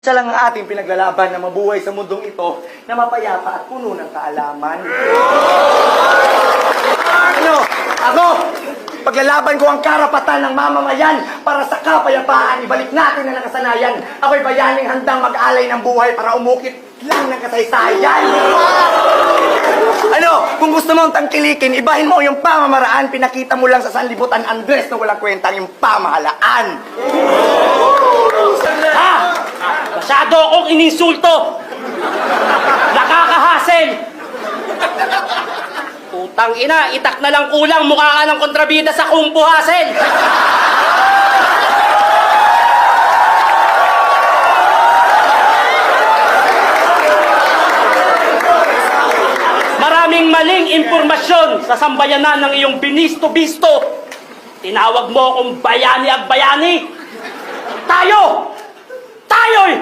Siya lang ang ating pinaglalaban na mabuhay sa mundong ito na mapayapa at puno ng kaalaman. Ano? Ako! Paglalaban ko ang karapatan ng mamamayan para sa kapayapaan, ibalik natin ang nakasanayan. Ako'y bayaning handang mag-alay ng buhay para umukit lang ng kasaysayan. Ano? Kung gusto mong tangkilikin, ibahin mo yung pamamaraan, pinakita mo lang sa sanlibutan Andres na walang kwentang yung pamahalaan. Ha? Masyado akong ininsulto! Nakakahasil! Putang ina, itak na lang kulang, mukha ka ng kontrabida sa Kung Fu Hassel! Maraming maling impormasyon sa sambayanan ng iyong binisto-bisto. Tinawag mo akong bayani at bayani. Tayo'y